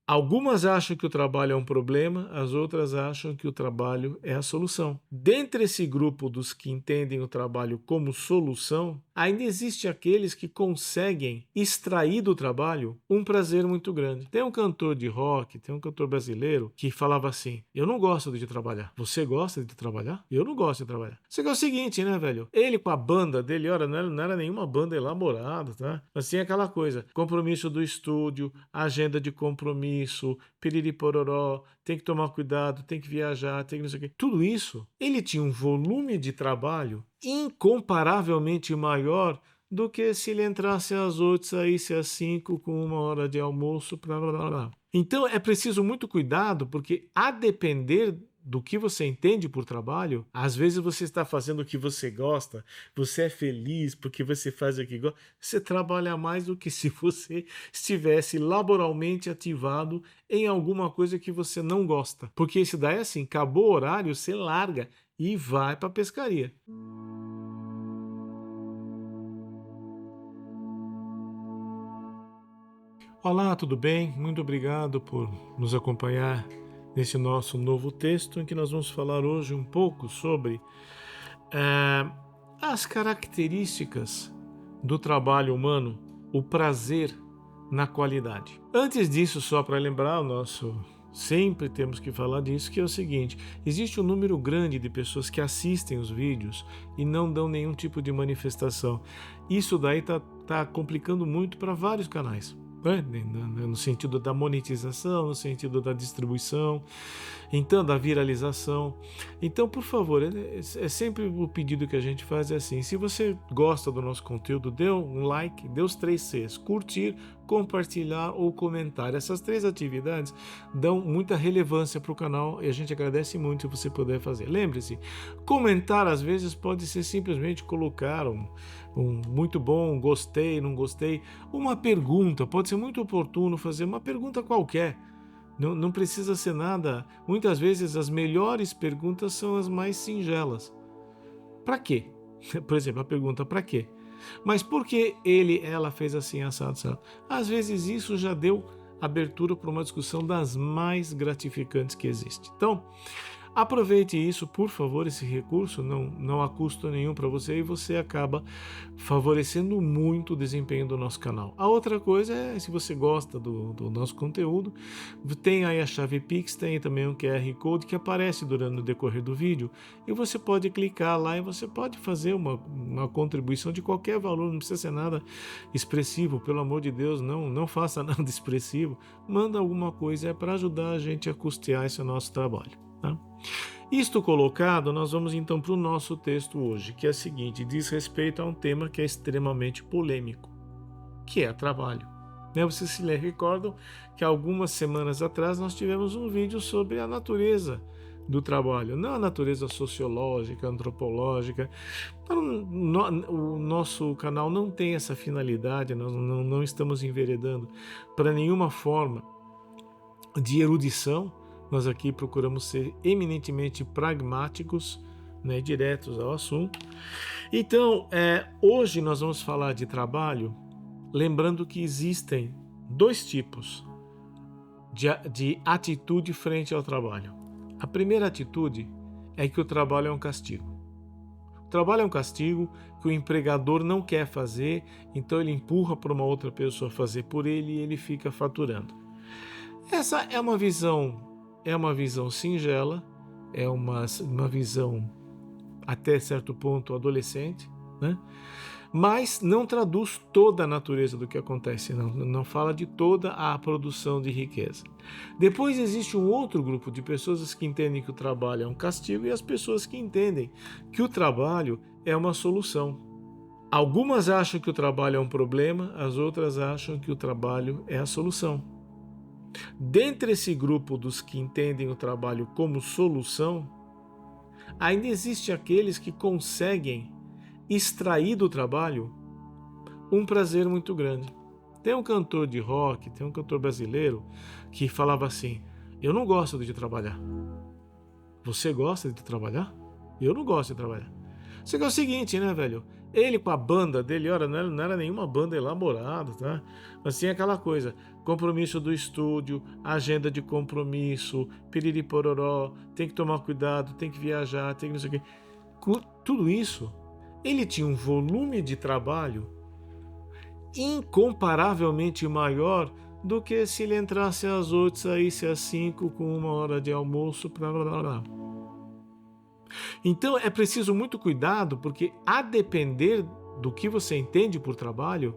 Algumas acham que o trabalho é um problema, as outras acham que o trabalho é a solução. Dentre esse grupo dos que entendem o trabalho como solução, ainda existe aqueles que conseguem extrair do trabalho um prazer muito grande. Tem um cantor de rock, tem um cantor brasileiro que falava assim: eu não gosto de trabalhar. Você gosta de trabalhar? Eu não gosto de trabalhar. Só que é o seguinte, né, velho? Ele com a banda dele, olha, não era nenhuma banda elaborada, tá? Mas tinha aquela coisa: compromisso do estúdio, agenda de compromisso, piriri pororó, tem que tomar cuidado, tem que viajar, tem que não sei o quê. Tudo isso, ele tinha um volume de trabalho incomparavelmente maior do que se ele entrasse às 8, saísse às 5 com 1 hora de almoço, blá blá blá blá. Então é preciso muito cuidado, porque a depender do que você entende por trabalho, às vezes você está fazendo o que você gosta, você é feliz porque você faz o que gosta, você trabalha mais do que se você estivesse laboralmente ativado em alguma coisa que você não gosta. Porque isso daí é assim, acabou o horário, você larga e vai para a pescaria. Olá, tudo bem? Muito obrigado por nos acompanhar nesse nosso novo texto em que nós vamos falar hoje um pouco sobre eh, as características do trabalho humano, o prazer na qualidade. Antes disso, só para lembrar o nosso. Sempre temos que falar disso, que é o seguinte: existe um número grande de pessoas que assistem os vídeos e não dão nenhum tipo de manifestação. Isso daí tá complicando muito para vários canais, né? No sentido da monetização, no sentido da distribuição, então da viralização. Então, por favor, é sempre o pedido que a gente faz é assim: se você gosta do nosso conteúdo, dê um like, dê os 3 Cs: curtir, compartilhar ou comentar. Essas 3 atividades dão muita relevância para o canal e a gente agradece muito se você puder fazer. Lembre-se, comentar às vezes pode ser simplesmente colocar um muito bom, gostei, não gostei, uma pergunta, pode ser muito oportuno fazer uma pergunta qualquer. Não precisa ser nada. Muitas vezes as melhores perguntas são as mais singelas. Para quê? Por exemplo, a pergunta para quê? Mas por que ela fez assim, assado, assado? Às vezes isso já deu abertura para uma discussão das mais gratificantes que existe. Então, aproveite isso, por favor, esse recurso não há custo nenhum para você e você acaba favorecendo muito o desempenho do nosso canal. A outra coisa é, se você gosta do nosso conteúdo, tem aí a chave Pix, tem também um QR Code que aparece durante o decorrer do vídeo e você pode clicar lá e você pode fazer uma contribuição de qualquer valor, não precisa ser nada expressivo, pelo amor de Deus, não faça nada expressivo, manda alguma coisa, é para ajudar a gente a custear esse nosso trabalho. Tá? Isto colocado, nós vamos então para o nosso texto hoje, que é o seguinte: diz respeito a um tema que é extremamente polêmico, que é trabalho. Vocês se recordam que algumas semanas atrás nós tivemos um vídeo sobre a natureza do trabalho, não a natureza sociológica, antropológica. O nosso canal não tem essa finalidade, nós não estamos enveredando para nenhuma forma de erudição. Nós aqui procuramos ser eminentemente pragmáticos, né, diretos ao assunto. Então, hoje nós vamos falar de trabalho, lembrando que existem 2 tipos de atitude frente ao trabalho. A primeira atitude é que o trabalho é um castigo. O trabalho é um castigo que o empregador não quer fazer, então ele empurra para uma outra pessoa fazer por ele e ele fica faturando. Essa é uma visão singela, é uma visão até certo ponto adolescente, né? Mas não traduz toda a natureza do que acontece, não fala de toda a produção de riqueza. Depois existe um outro grupo de pessoas que entendem que o trabalho é um castigo e as pessoas que entendem que o trabalho é uma solução. Algumas acham que o trabalho é um problema, as outras acham que o trabalho é a solução. Dentre esse grupo dos que entendem o trabalho como solução, ainda existe aqueles que conseguem extrair do trabalho um prazer muito grande. Tem um cantor de rock, tem um cantor brasileiro que falava assim: eu não gosto de trabalhar. Você gosta de trabalhar? Eu não gosto de trabalhar. Só que é o seguinte, né, velho? Ele com a banda dele, olha, não era nenhuma banda elaborada, tá? Mas tinha aquela coisa, compromisso do estúdio, agenda de compromisso, piriri pororó, tem que tomar cuidado, tem que viajar, tem que não sei o quê. Tudo isso, ele tinha um volume de trabalho incomparavelmente maior do que se ele entrasse às 8, saísse às 5 com 1 hora de almoço, blá blá blá. Então é preciso muito cuidado, porque a depender do que você entende por trabalho,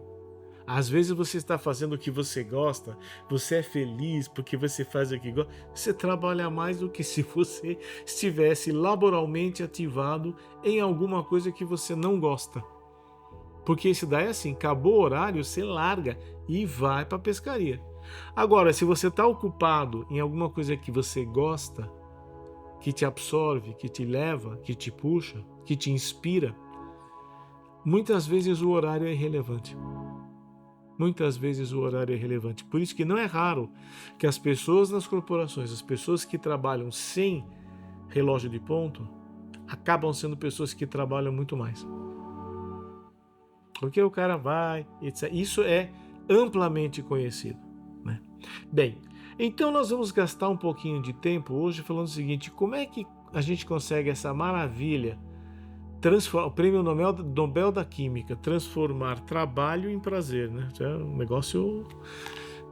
às vezes você está fazendo o que você gosta, você é feliz porque você faz o que gosta, você trabalha mais do que se você estivesse laboralmente ativado em alguma coisa que você não gosta. Porque isso daí é assim, acabou o horário, você larga e vai para a pescaria. Agora, se você está ocupado em alguma coisa que você gosta, que te absorve, que te leva, que te puxa, que te inspira, muitas vezes o horário é irrelevante. Muitas vezes o horário é irrelevante. Por isso que não é raro que as pessoas nas corporações, as pessoas que trabalham sem relógio de ponto, acabam sendo pessoas que trabalham muito mais. Porque o cara vai, etc. Isso é amplamente conhecido, né? Bem, então nós vamos gastar um pouquinho de tempo hoje falando o seguinte: como é que a gente consegue essa maravilha, o prêmio Nobel da Química, transformar trabalho em prazer, né? É um negócio,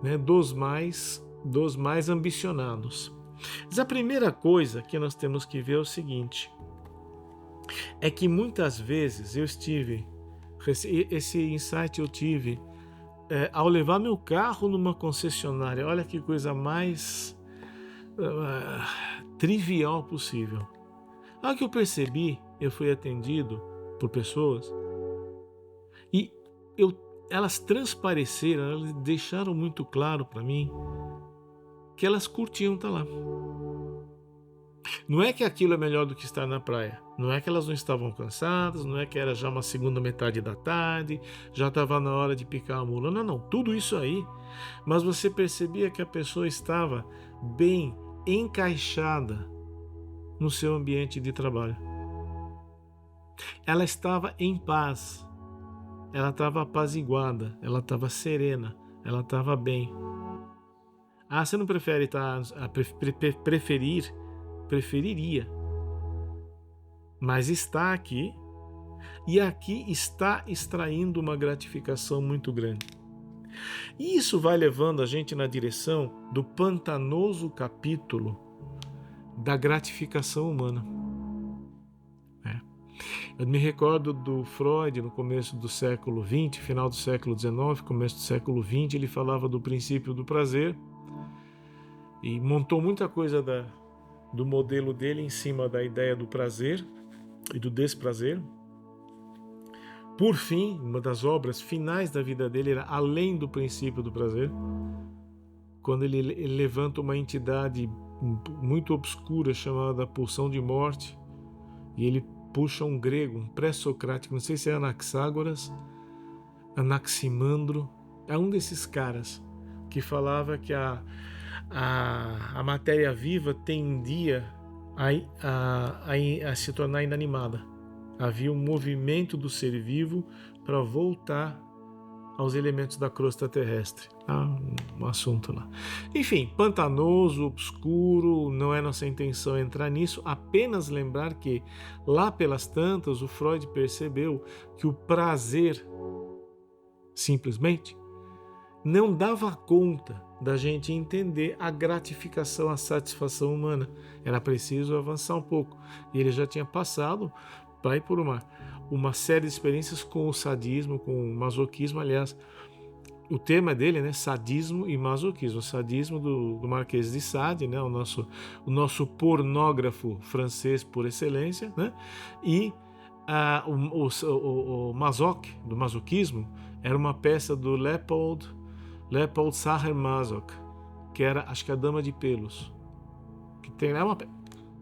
né, dos mais ambicionados. Mas a primeira coisa que nós temos que ver é o seguinte: é que muitas vezes esse insight eu tive ao levar meu carro numa concessionária. Olha que coisa mais trivial possível. A hora que eu percebi, eu fui atendido por pessoas e elas transpareceram, elas deixaram muito claro para mim que elas curtiam estar lá. Não é que aquilo é melhor do que estar na praia. Não é que elas não estavam cansadas, não é que era já uma segunda metade da tarde, já estava na hora de picar a mula. Não, não, tudo isso aí. Mas você percebia que a pessoa estava bem encaixada no seu ambiente de trabalho. Ela estava em paz, ela estava apaziguada, ela estava serena, ela estava bem. Ah, você não prefere preferiria, mas está aqui, e aqui está extraindo uma gratificação muito grande. E isso vai levando a gente na direção do pantanoso capítulo da gratificação humana. Eu me recordo do Freud no começo do século XX, final do século XIX, começo do século XX, ele falava do princípio do prazer e montou muita coisa do modelo dele em cima da ideia do prazer e do desprazer. Por fim, uma das obras finais da vida dele era além do princípio do prazer, quando ele levanta uma entidade muito obscura chamada pulsão de morte, e ele puxa um grego, um pré-socrático, não sei se é Anaxágoras, Anaximandro, é um desses caras que falava que a matéria viva tendia a se tornar inanimada. Havia um movimento do ser vivo para voltar aos elementos da crosta terrestre. Um assunto lá. Enfim, pantanoso, obscuro, não é nossa intenção entrar nisso, apenas lembrar que lá pelas tantas o Freud percebeu que o prazer simplesmente não dava conta da gente entender a gratificação, a satisfação humana. Era preciso avançar um pouco. E ele já tinha passado por uma série de experiências com o sadismo, com o masoquismo. Aliás, o tema dele, né, sadismo e masoquismo. O sadismo do Marquês de Sade, né, o nosso pornógrafo francês por excelência, né, e o Masoch, do masoquismo, era uma peça do Leopold Sacher-Masoch, que era, acho que a Dama de Pelos. Que tem uma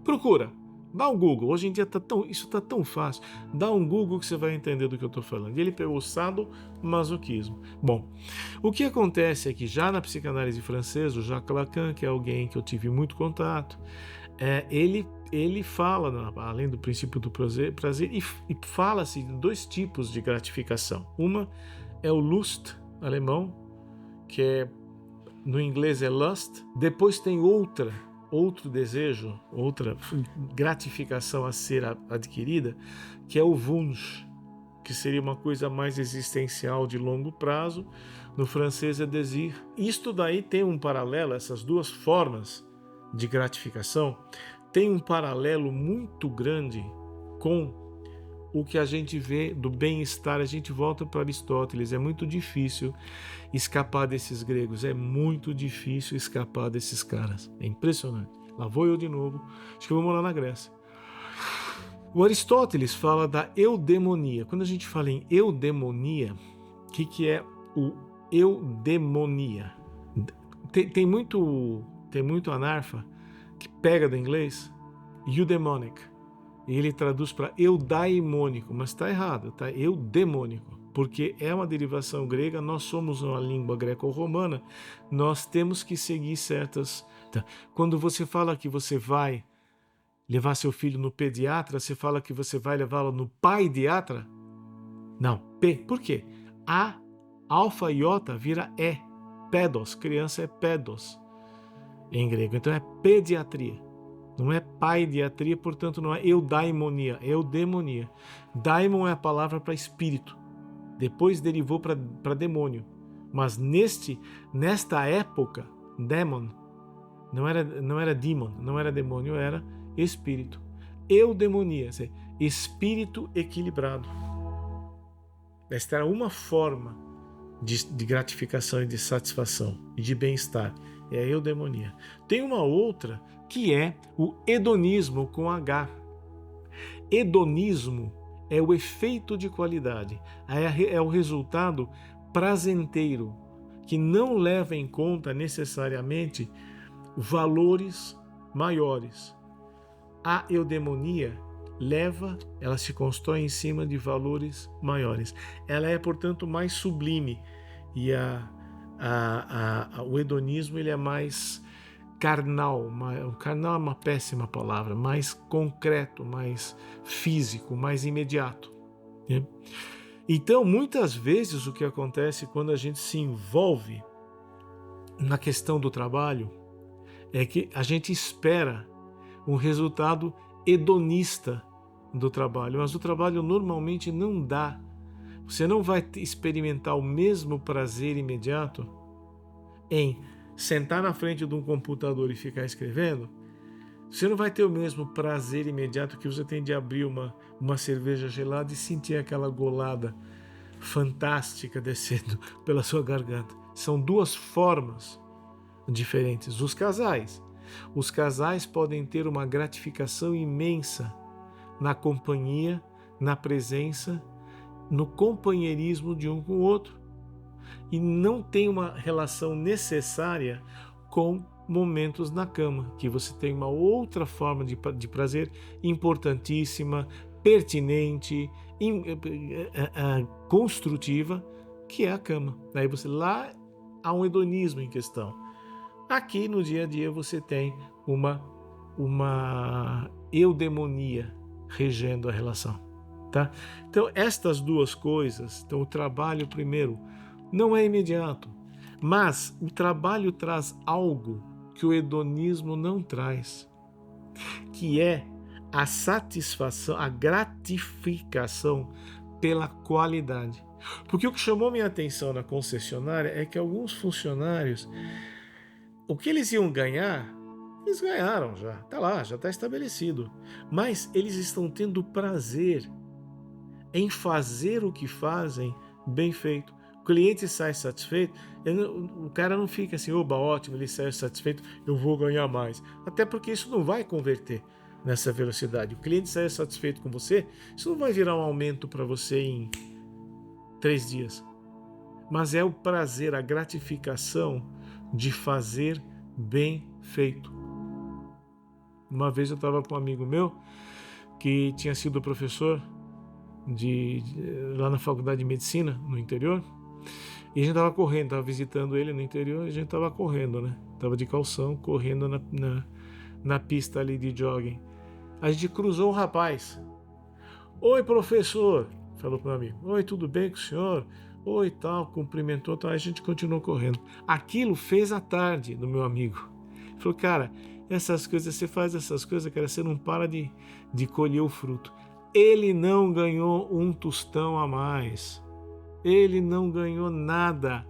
procura. Dá um Google, hoje em dia isso está tão fácil. Dá um Google que você vai entender do que eu estou falando. E ele pegou o sadomasoquismo. Bom, o que acontece é que já na psicanálise francesa, o Jacques Lacan, que é alguém que eu tive muito contato, ele fala, além do princípio do prazer e fala-se de dois tipos de gratificação. Uma é o Lust, alemão, que no inglês é lust. Depois tem outro desejo, outra gratificação a ser adquirida, que é o Wunsch, que seria uma coisa mais existencial de longo prazo. No francês é désir. Isto daí tem um paralelo, essas duas formas de gratificação, tem um paralelo muito grande com o que a gente vê do bem-estar. A gente volta para Aristóteles. É muito difícil escapar desses gregos, é muito difícil escapar desses caras, é impressionante. Lá vou eu de novo, acho que eu vou morar na Grécia. O Aristóteles fala da eudemonia. Quando a gente fala em eudemonia, o que é o eudemonia? Tem muito anarfa que pega do inglês eudemonic e ele traduz para eudaimônico, mas está errado, tá? Eudemônico, porque é uma derivação grega. Nós somos uma língua greco-romana, nós temos que seguir certas... Tá? Quando você fala que você vai levar seu filho no pediatra, você fala que você vai levá-lo no paidiatra? Não, P. Por quê? A, alfa e iota vira E. Pedos, criança é pedos em grego. Então é pediatria, não é paidiatria, portanto não é eudaimonia, é eudemonia. Daimon é a palavra para espírito, depois derivou para demônio. Mas nesta época, demon não era demon, não era demônio, era espírito. Eudemonia, espírito equilibrado. Esta era uma forma de gratificação e de satisfação e de bem-estar. É a eudemonia. Tem uma outra que é o hedonismo com H. Hedonismo é o efeito de qualidade, é o resultado prazenteiro, que não leva em conta necessariamente valores maiores. A eudemonia ela se constrói em cima de valores maiores. Ela é, portanto, mais sublime. E o hedonismo ele é mais carnal. Carnal é uma péssima palavra. Mais concreto, mais físico, mais imediato. Né? Então, muitas vezes o que acontece quando a gente se envolve na questão do trabalho é que a gente espera um resultado hedonista do trabalho, mas o trabalho normalmente não dá. Você não vai experimentar o mesmo prazer imediato em sentar na frente de um computador e ficar escrevendo. Você não vai ter o mesmo prazer imediato que você tem de abrir uma cerveja gelada e sentir aquela golada fantástica descendo pela sua garganta. São duas formas diferentes. Os casais podem ter uma gratificação imensa na companhia, na presença, no companheirismo de um com o outro, e não tem uma relação necessária com momentos na cama, que você tem uma outra forma de prazer importantíssima, pertinente, construtiva, que é a cama. Daí lá há um hedonismo em questão. Aqui no dia a dia você tem uma eudemonia regendo a relação, tá? Então estas duas coisas, o trabalho primeiro não é imediato, mas o trabalho traz algo que o hedonismo não traz, que é a satisfação, a gratificação pela qualidade. Porque o que chamou minha atenção na concessionária é que alguns funcionários, o que eles iam ganhar, eles ganharam já, está lá, já está estabelecido. Mas eles estão tendo prazer em fazer o que fazem bem feito. O cliente sai satisfeito, o cara não fica assim, oba, ótimo, ele saiu satisfeito, eu vou ganhar mais. Até porque isso não vai converter nessa velocidade. O cliente sai satisfeito com você, isso não vai virar um aumento para você em 3 dias. Mas é o prazer, a gratificação de fazer bem feito. Uma vez eu estava com um amigo meu que tinha sido professor lá na faculdade de medicina no interior, e a gente estava correndo, estava visitando ele no interior, e a gente estava correndo, né? Estava de calção, correndo na pista ali de jogging. A gente cruzou um rapaz. Oi, professor, falou para o amigo. Oi, tudo bem com o senhor? Oi, tal, cumprimentou, tal. Aí a gente continuou correndo. Aquilo fez a tarde do meu amigo. Falou, cara, essas coisas, você faz essas coisas, cara, você não para de colher o fruto. Ele não ganhou um tostão a mais. Ele não ganhou nada,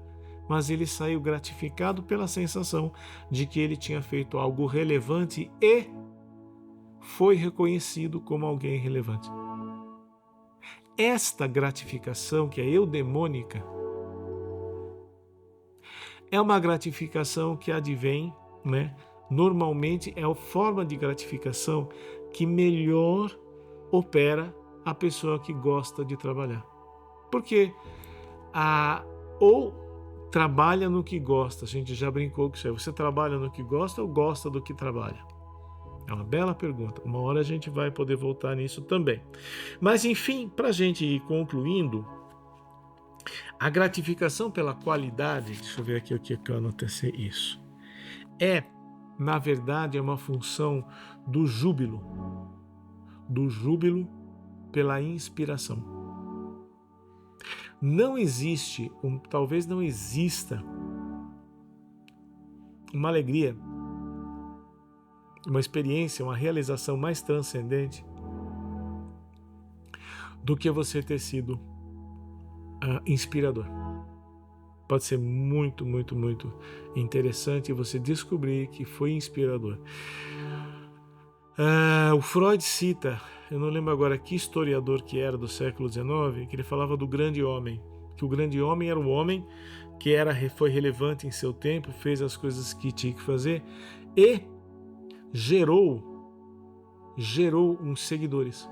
mas ele saiu gratificado pela sensação de que ele tinha feito algo relevante e foi reconhecido como alguém relevante. Esta gratificação, que é eudemônica, é uma gratificação que advém, né? Normalmente é a forma de gratificação que melhor opera a pessoa que gosta de trabalhar. Porque ou trabalha no que gosta, a gente já brincou com isso aí, você trabalha no que gosta ou gosta do que trabalha? É uma bela pergunta, uma hora a gente vai poder voltar nisso também. Mas enfim, para a gente ir concluindo, a gratificação pela qualidade, deixa eu ver aqui o que eu anotei isso, na verdade, é uma função do júbilo pela inspiração. Não existe, talvez não exista uma alegria, uma experiência, uma realização mais transcendente do que você ter sido inspirador. Pode ser muito, muito, muito interessante você descobrir que foi inspirador. O Freud cita, eu não lembro agora que historiador que era do século XIX, que ele falava do grande homem, que o grande homem era o homem que foi relevante em seu tempo, fez as coisas que tinha que fazer e gerou uns seguidores.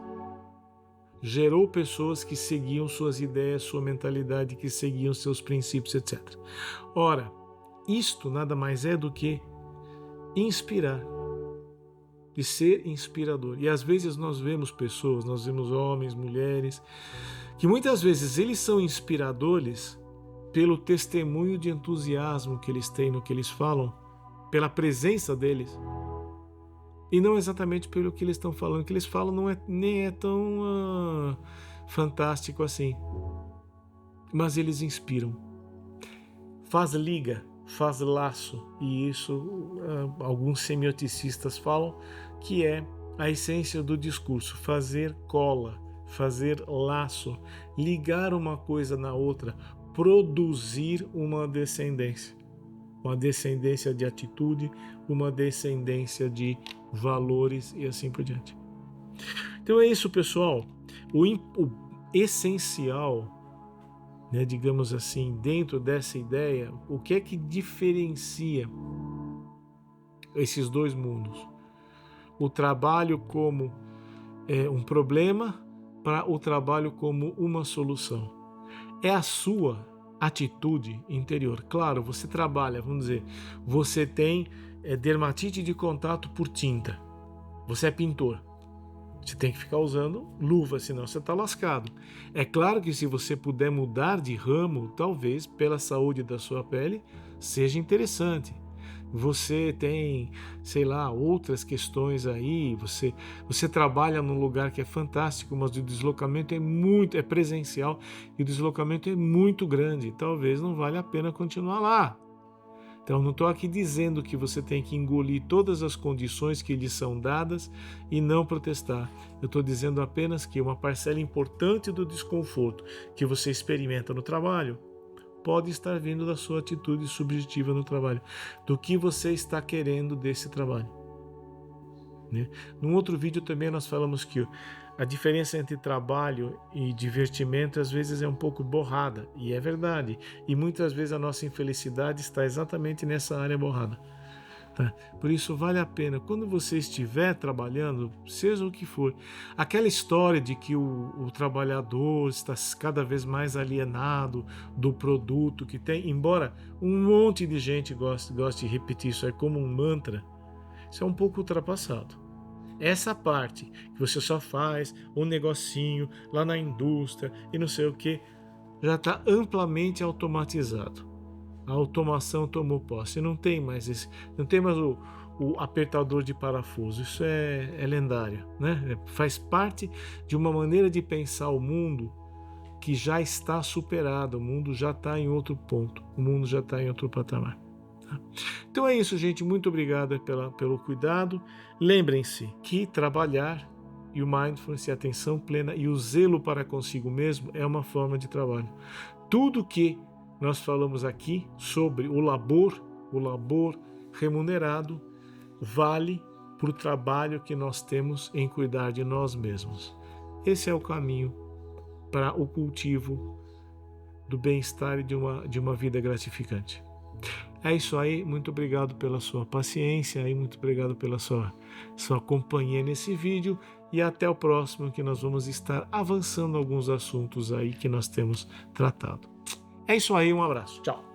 Gerou pessoas que seguiam suas ideias, sua mentalidade, que seguiam seus princípios, etc. Ora, isto nada mais é do que inspirar, de ser inspirador. E às vezes nós vemos pessoas, nós vemos homens, mulheres, que muitas vezes eles são inspiradores pelo testemunho de entusiasmo que eles têm no que eles falam, pela presença deles, e não exatamente pelo que eles estão falando. O que eles falam nem é tão fantástico assim. Mas eles inspiram. Faz liga, faz laço. E isso alguns semioticistas falam que é a essência do discurso. Fazer cola, fazer laço, ligar uma coisa na outra, produzir uma descendência. Uma descendência de atitude, uma descendência de valores e assim por diante. Então é isso, pessoal. O essencial, né, digamos assim, dentro dessa ideia, o que é que diferencia esses dois mundos? O trabalho como um problema para o trabalho como uma solução. É a sua atitude interior. Claro, você trabalha, vamos dizer, você tem dermatite de contato por tinta. Você é pintor. Você tem que ficar usando luva, senão você está lascado. É claro que se você puder mudar de ramo, talvez pela saúde da sua pele, seja interessante. Você tem, sei lá, outras questões aí, você trabalha num lugar que é fantástico, mas o deslocamento é presencial e o deslocamento é muito grande, talvez não valha a pena continuar lá. Então não estou aqui dizendo que você tem que engolir todas as condições que lhe são dadas e não protestar. Eu estou dizendo apenas que uma parcela importante do desconforto que você experimenta no trabalho pode estar vindo da sua atitude subjetiva no trabalho, do que você está querendo desse trabalho. Né? Num outro vídeo também nós falamos que a diferença entre trabalho e divertimento às vezes é um pouco borrada, e é verdade, e muitas vezes a nossa infelicidade está exatamente nessa área borrada. Tá? Por isso vale a pena, quando você estiver trabalhando, seja o que for, aquela história de que o trabalhador está cada vez mais alienado do produto que tem, embora um monte de gente goste de repetir isso aí como um mantra, isso é um pouco ultrapassado. Essa parte que você só faz um negocinho lá na indústria e não sei o que, já está amplamente automatizado. A automação tomou posse, não tem mais o apertador de parafuso. Isso é lendário, né? Faz parte de uma maneira de pensar o mundo que já está superada, o mundo já está em outro ponto, o mundo já está em outro patamar. Tá? Então é isso, gente. Muito obrigado pelo cuidado. Lembrem-se que trabalhar e o mindfulness, e a atenção plena e o zelo para consigo mesmo é uma forma de trabalho. Tudo que nós falamos aqui sobre o labor remunerado, vale para o trabalho que nós temos em cuidar de nós mesmos. Esse é o caminho para o cultivo do bem-estar e de uma vida gratificante. É isso aí, muito obrigado pela sua paciência e muito obrigado pela sua companhia nesse vídeo e até o próximo, que nós vamos estar avançando alguns assuntos aí que nós temos tratado. É isso aí, um abraço, tchau!